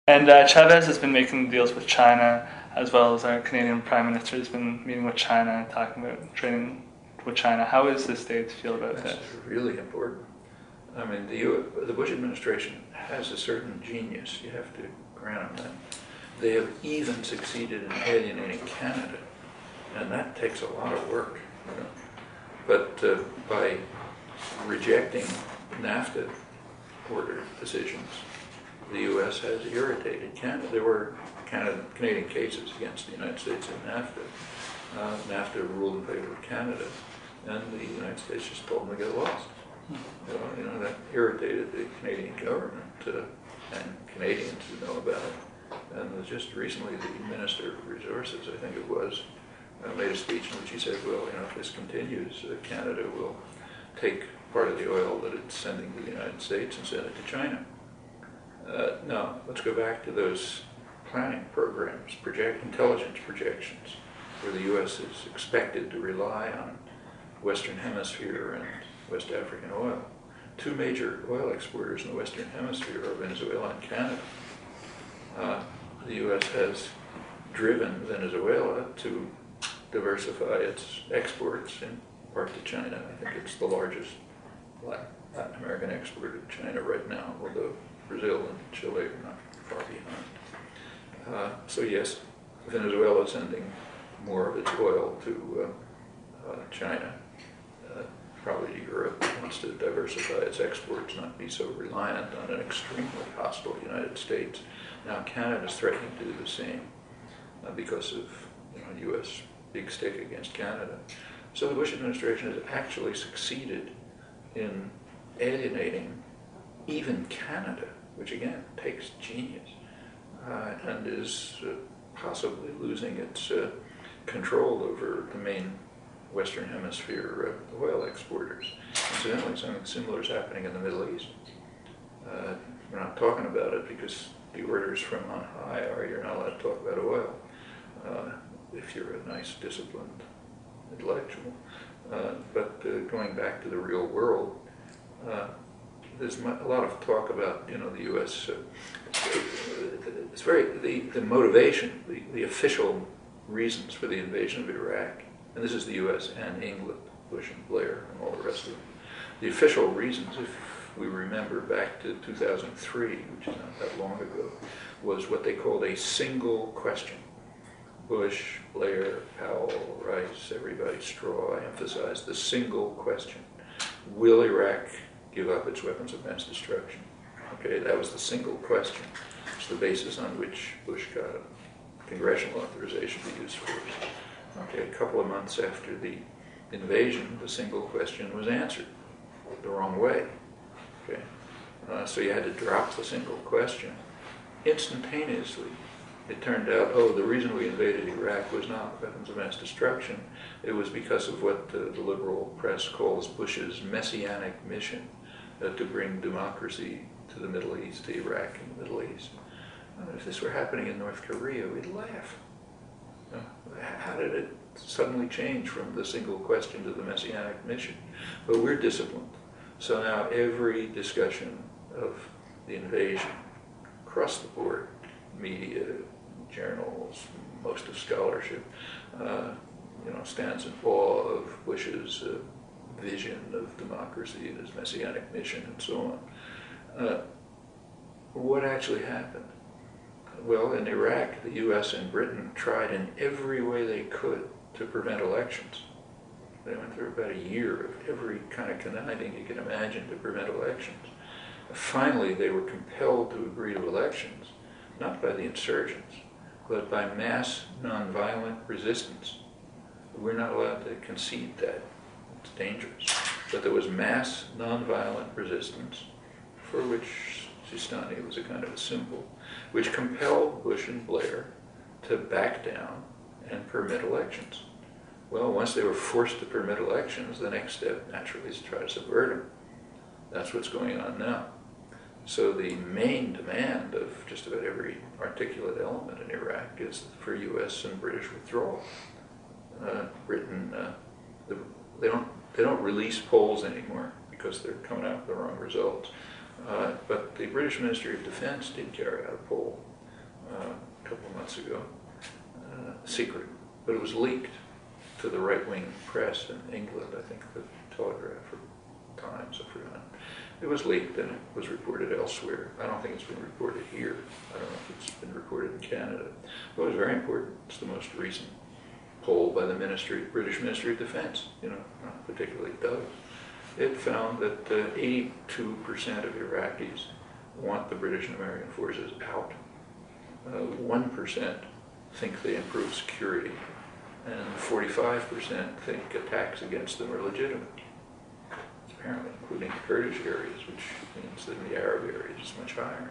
And Chavez has been making deals with China, as well as our Canadian Prime Minister has been meeting with China, talking about trading with China. How does the States feel about That's this? really important. I mean, the Bush administration has a certain genius. You have to grant them that. They have even succeeded in alienating Canada, and that takes a lot of work. You know? But by rejecting NAFTA order decisions, the U.S. has irritated Canada. There were Canadian cases against the United States in NAFTA. NAFTA ruled in favor of Canada, and the United States just told them to get lost. You know, that irritated the Canadian government and Canadians who know about it. And just recently, the Minister of Resources, I think it was, made a speech in which he said, well, you know, if this continues, Canada will take part of the oil that it's sending to the United States and send it to China. Now, let's go back to those planning programs, intelligence projections, where the U.S. is expected to rely on Western Hemisphere and West African oil. Two major oil exporters in the Western Hemisphere are Venezuela and Canada. The U.S. has driven Venezuela to diversify its exports, in part to China. I think it's the largest Latin American exporter to China right now, although Brazil and Chile are not far behind. So yes, Venezuela is sending more of its oil to China, probably to Europe. It wants to diversify its exports, not be so reliant on an extremely hostile United States. Now Canada's threatening to do the same because of U.S. big stick against Canada. So the Bush administration has actually succeeded in alienating even Canada, which again takes genius, and is possibly losing its control over the main Western Hemisphere oil exporters. Incidentally, something similar is happening in the Middle East. We're not talking about it because the orders from on high are you're not allowed to talk about oil if you're a nice, disciplined intellectual. But going back to the real world, there's a lot of talk about the U.S. It's the motivation, the official reasons for the invasion of Iraq, and this is the U.S. and England, Bush and Blair and all the rest of them. The official reasons, if we remember back to 2003, which is not that long ago, was what they called a single question. Bush, Blair, Powell, Rice, everybody, Straw, emphasized the single question. Will Iraq give up its weapons of mass destruction? Okay, that was the single question. It's the basis on which Bush got a congressional authorization to use force. Okay, a couple of months after the invasion, the single question was answered the wrong way. Okay, so you had to drop the single question. Instantaneously, it turned out, the reason we invaded Iraq was not weapons of mass destruction. It was because of what the liberal press calls Bush's messianic mission to bring democracy to the Middle East, to Iraq and the Middle East. If this were happening in North Korea, we'd laugh. How did it suddenly change from the single question to the messianic mission? But we're disciplined. So now every discussion of the invasion across the board, media, journals, most of scholarship, stands in awe of Bush's vision of democracy and his messianic mission and so on. What actually happened? Well, in Iraq, the U.S. and Britain tried in every way they could to prevent elections. They went through about a year of every kind of conniving you can imagine to prevent elections. Finally, they were compelled to agree to elections, not by the insurgents, but by mass nonviolent resistance. We're not allowed to concede that. It's dangerous. But there was mass nonviolent resistance, for which Sistani was a kind of a symbol, which compelled Bush and Blair to back down and permit elections. Well, once they were forced to permit elections, the next step naturally is to try to subvert them. That's what's going on now. So the main demand of just about every articulate element in Iraq is for U.S. and British withdrawal. Britain, they don't release polls anymore because they're coming out with the wrong results. But the British Ministry of Defense did carry out a poll a couple of months ago, secret, but it was leaked to the right-wing press in England, I think the Telegraph or Times, I forgot. It was leaked and it was reported elsewhere. I don't think it's been reported here. I don't know if it's been reported in Canada. But it was very important. It's the most recent poll by the British Ministry of Defense, not particularly Doug. It found that 82% of Iraqis want the British and American forces out. 1% think they improve security, and 45% think attacks against them are legitimate. Apparently, including the Kurdish areas, which means that in the Arab areas it's much higher.